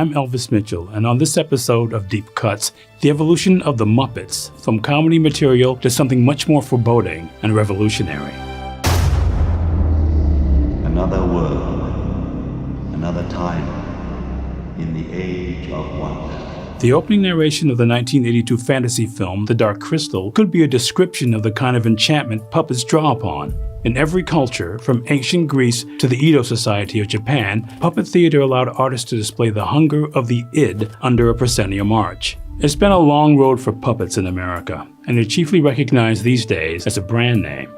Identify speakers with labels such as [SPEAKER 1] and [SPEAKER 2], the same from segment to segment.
[SPEAKER 1] I'm Elvis Mitchell, and on this episode of Deep Cuts, the evolution of the Muppets, from comedy material to something much more foreboding and revolutionary.
[SPEAKER 2] Another world, another time, in the age of wonder.
[SPEAKER 1] The opening narration of the 1982 fantasy film The Dark Crystal could be a description of the kind of enchantment puppets draw upon. In every culture, from ancient Greece to the Edo Society of Japan, puppet theater allowed artists to display the hunger of the id under a proscenium arch. It's been a long road for puppets in America, and they're chiefly recognized these days as a brand name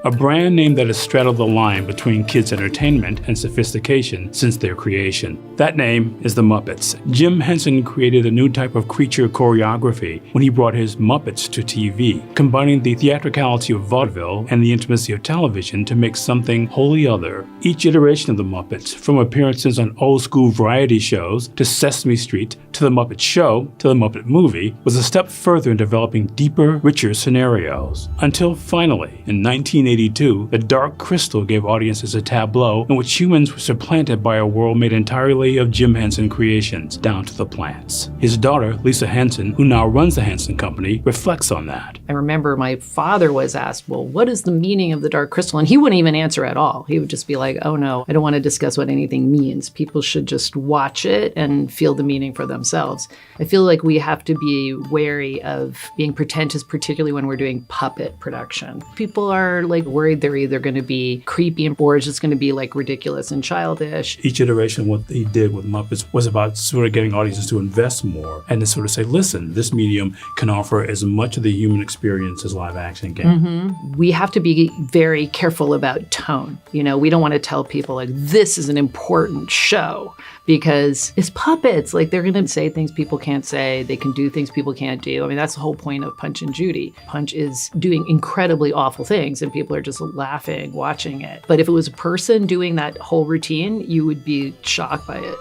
[SPEAKER 1] that has straddled the line between kids' entertainment and sophistication since their creation. That name is the Muppets. Jim Henson created a new type of creature choreography when he brought his Muppets to TV, combining the theatricality of vaudeville and the intimacy of television to make something wholly other. Each iteration of the Muppets, from appearances on old-school variety shows to Sesame Street to the Muppet Show to the Muppet Movie, was a step further in developing deeper, richer scenarios. Until finally, in 1982, The Dark Crystal gave audiences a tableau in which humans were supplanted by a world made entirely of Jim Henson creations, down to the plants. His daughter, Lisa Henson, who now runs the Henson Company, reflects on that.
[SPEAKER 3] I remember my father was asked, well, what is the meaning of The Dark Crystal? And he wouldn't even answer at all. He would just be like, oh no, I don't want to discuss what anything means. People should just watch it and feel the meaning for themselves. I feel like we have to be wary of being pretentious, particularly when we're doing puppet production. People are like worried they're either going to be creepy or it's just going to be like ridiculous and childish.
[SPEAKER 1] Each iteration, what he did with Muppets was about sort of getting audiences to invest more and to sort of say, listen, this medium can offer as much of the human experience as live action can.
[SPEAKER 3] Mm-hmm. We have to be very careful about tone. You know, we don't want to tell people like, this is an important show because it's puppets. Like they're going to say things people can't say. They can do things people can't do. I mean, that's the whole point of Punch and Judy. Punch is doing incredibly awful things and people are just laughing, watching it. But if it was a person doing that whole routine, you would be shocked by it.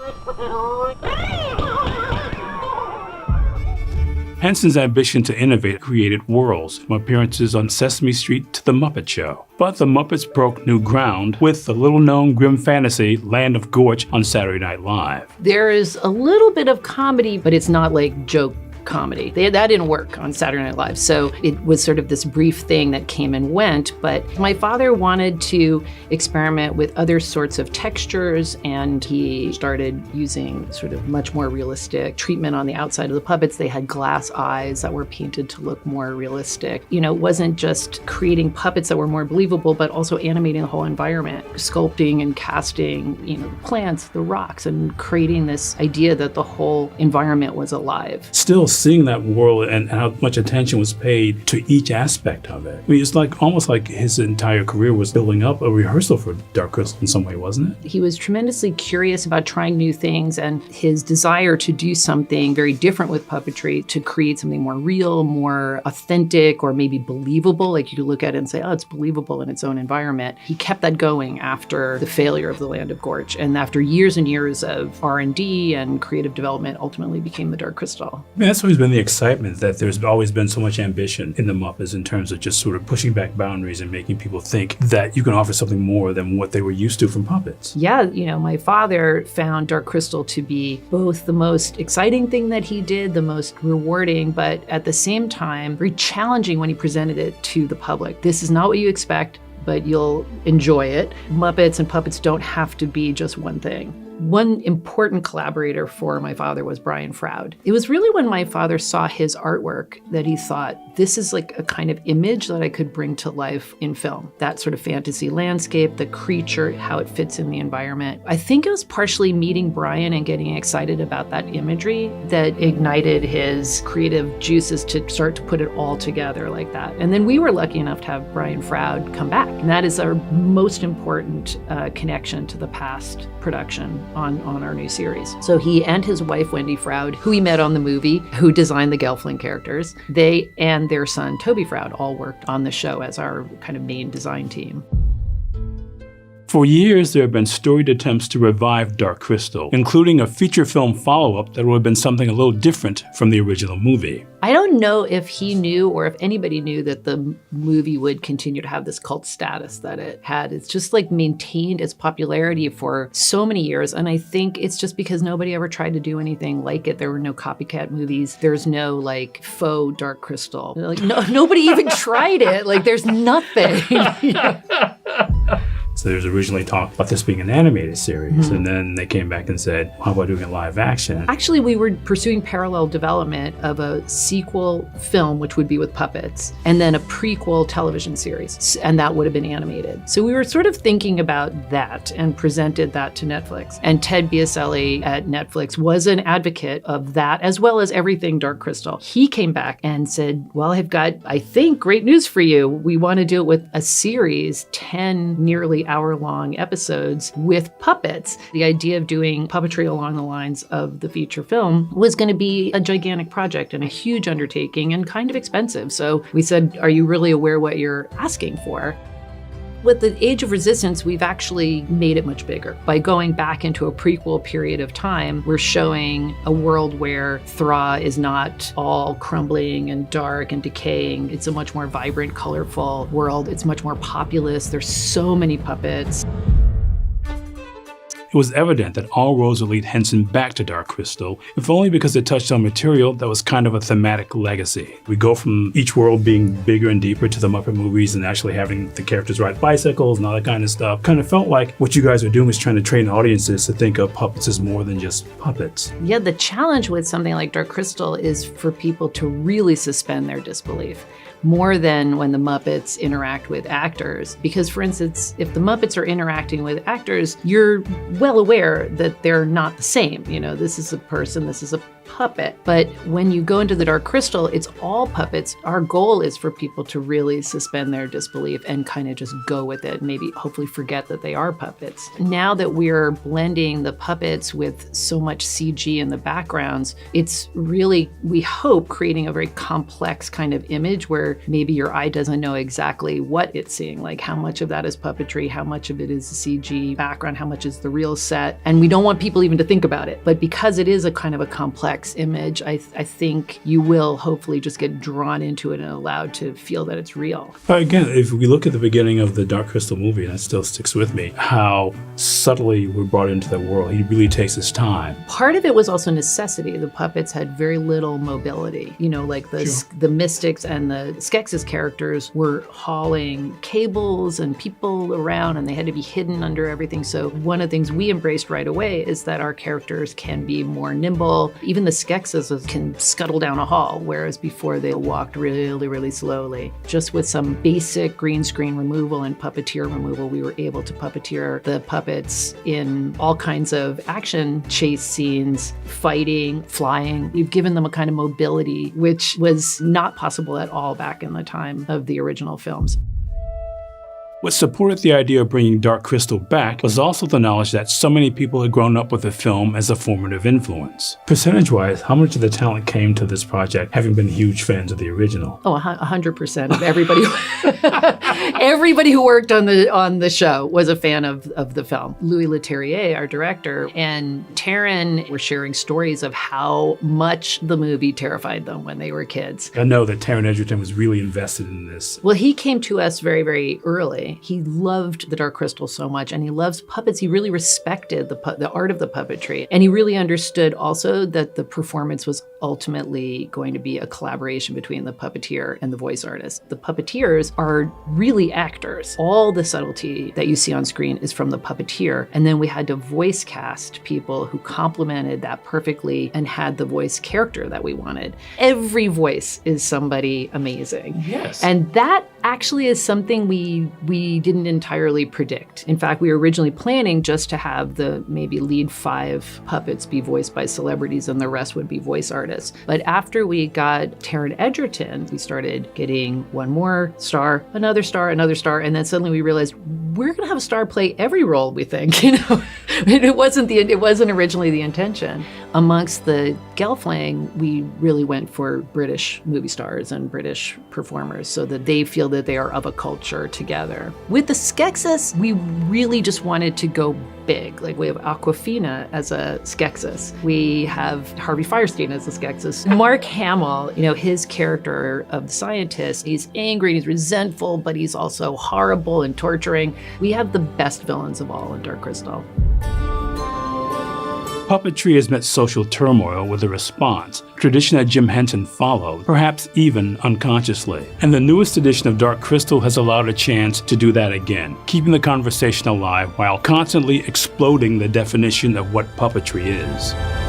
[SPEAKER 1] Henson's ambition to innovate created worlds, from appearances on Sesame Street to The Muppet Show. But the Muppets broke new ground with the little-known grim fantasy Land of Gorge on Saturday Night Live.
[SPEAKER 3] There is a little bit of comedy, but it's not like joke comedy. That didn't work on Saturday Night Live. So it was sort of this brief thing that came and went. But my father wanted to experiment with other sorts of textures, and he started using sort of much more realistic treatment on the outside of the puppets. They had glass eyes that were painted to look more realistic. You know, it wasn't just creating puppets that were more believable, but also animating the whole environment, sculpting and casting, you know, the plants, the rocks, and creating this idea that the whole environment was alive.
[SPEAKER 1] Still seeing that world and how much attention was paid to each aspect of it. I mean, it's like almost like his entire career was building up a rehearsal for Dark Crystal in some way, wasn't it?
[SPEAKER 3] He was tremendously curious about trying new things, and his desire to do something very different with puppetry, to create something more real, more authentic, or maybe believable. Like you could look at it and say, oh, it's believable in its own environment. He kept that going after the failure of the Land of Gorge, and after years and years of R&D and creative development, ultimately became the Dark Crystal.
[SPEAKER 1] I mean, that's always been the excitement, that there's always been so much ambition in the Muppets in terms of just sort of pushing back boundaries and making people think that you can offer something more than what they were used to from puppets.
[SPEAKER 3] Yeah, you know, my father found Dark Crystal to be both the most exciting thing that he did, the most rewarding, but at the same time, very challenging when he presented it to the public. This is not what you expect, but you'll enjoy it. Muppets and puppets don't have to be just one thing. One important collaborator for my father was Brian Froud. It was really when my father saw his artwork that he thought, this is like a kind of image that I could bring to life in film. That sort of fantasy landscape, the creature, how it fits in the environment. I think it was partially meeting Brian and getting excited about that imagery that ignited his creative juices to start to put it all together like that. And then we were lucky enough to have Brian Froud come back. And that is our most important connection to the past production on our new series. So he and his wife, Wendy Froud, who he met on the movie, who designed the Gelfling characters, they and their son, Toby Froud, all worked on the show as our kind of main design team.
[SPEAKER 1] For years, there have been storied attempts to revive Dark Crystal, including a feature film follow-up that would have been something a little different from the original movie.
[SPEAKER 3] I don't know if he knew or if anybody knew that the movie would continue to have this cult status that it had. It's just like maintained its popularity for so many years. And I think it's just because nobody ever tried to do anything like it. There were no copycat movies. There's no like faux Dark Crystal. Like nobody even tried it. Like there's nothing.
[SPEAKER 1] So there's originally talk about this being an animated series, and then they came back and said, how about doing a live action?
[SPEAKER 3] Actually, we were pursuing parallel development of a sequel film, which would be with puppets, and then a prequel television series, and that would have been animated. So we were sort of thinking about that and presented that to Netflix. And Ted Biaselli at Netflix was an advocate of that, as well as everything Dark Crystal. He came back and said, well, I've got, I think, great news for you. We want to do it with a series, 10 nearly hour-long episodes with puppets. The idea of doing puppetry along the lines of the feature film was going to be a gigantic project and a huge undertaking and kind of expensive. So we said, are you really aware what you're asking for? With the Age of Resistance, we've actually made it much bigger. By going back into a prequel period of time, we're showing a world where Thra is not all crumbling and dark and decaying. It's a much more vibrant, colorful world. It's much more populous. There's so many puppets.
[SPEAKER 1] It was evident that all roads would lead Henson back to Dark Crystal, if only because it touched on material that was kind of a thematic legacy. We go from each world being bigger and deeper to the Muppet movies and actually having the characters ride bicycles and all that kind of stuff. Kind of felt like what you guys were doing was trying to train audiences to think of puppets as more than just puppets.
[SPEAKER 3] Yeah, the challenge with something like Dark Crystal is for people to really suspend their disbelief, more than when the Muppets interact with actors. Because, for instance, if the Muppets are interacting with actors, you're well aware that they're not the same. You know, this is a person, this is a puppet. But when you go into the Dark Crystal, it's all puppets. Our goal is for people to really suspend their disbelief and kind of just go with it, maybe hopefully forget that they are puppets. Now that we're blending the puppets with so much CG in the backgrounds, it's really, we hope, creating a very complex kind of image where maybe your eye doesn't know exactly what it's seeing, like how much of that is puppetry, how much of it is the CG background, how much is the real set. And we don't want people even to think about it. But because it is a kind of a complex image, I think you will hopefully just get drawn into it and allowed to feel that it's real.
[SPEAKER 1] Again, if we look at the beginning of the Dark Crystal movie, and that still sticks with me, how subtly we're brought into that world. He really takes his time.
[SPEAKER 3] Part of it was also necessity. The puppets had very little mobility. You know, like the Mystics and the Skeksis characters were hauling cables and people around, and they had to be hidden under everything. So one of the things we embraced right away is that our characters can be more nimble. Even the Skeksis can scuttle down a hall, whereas before they walked really, really slowly. Just with some basic green screen removal and puppeteer removal, we were able to puppeteer the puppets in all kinds of action chase scenes, fighting, flying. We've given them a kind of mobility, which was not possible at all back in the time of the original films.
[SPEAKER 1] What supported the idea of bringing Dark Crystal back was also the knowledge that so many people had grown up with the film as a formative influence. Percentage-wise, how much of the talent came to this project, having been huge fans of the original?
[SPEAKER 3] Oh, 100% of everybody. Everybody who worked on the show was a fan of the film. Louis Leterrier, our director, and Taryn were sharing stories of how much the movie terrified them when they were kids.
[SPEAKER 1] I know that Taron Egerton was really invested in this.
[SPEAKER 3] Well, he came to us very, very early. He loved the Dark Crystal so much, and he loves puppets. He really respected the art of the puppetry. And he really understood also that the performance was ultimately going to be a collaboration between the puppeteer and the voice artist. The puppeteers are really actors. All the subtlety that you see on screen is from the puppeteer. And then we had to voice cast people who complemented that perfectly and had the voice character that we wanted. Every voice is somebody amazing.
[SPEAKER 1] Yes.
[SPEAKER 3] And that actually is something we didn't entirely predict. In fact, we were originally planning just to have the maybe lead 5 puppets be voiced by celebrities and the rest would be voice artists. But after we got Taron Egerton, we started getting one more star, another star, and then suddenly we realized we're gonna have a star play every role, we think. You know, it wasn't originally the intention. Amongst the Gelfling, we really went for British movie stars and British performers so that they feel that they are of a culture together. With the Skeksis, we really just wanted to go big. Like, we have Aquafina as a Skeksis. We have Harvey Fierstein as a Skeksis. Mark Hamill, his character of the scientist, he's angry, he's resentful, but he's also horrible and torturing. We have the best villains of all in Dark Crystal.
[SPEAKER 1] Puppetry has met social turmoil with a response, a tradition that Jim Henson followed, perhaps even unconsciously. And the newest edition of Dark Crystal has allowed a chance to do that again, keeping the conversation alive while constantly exploding the definition of what puppetry is.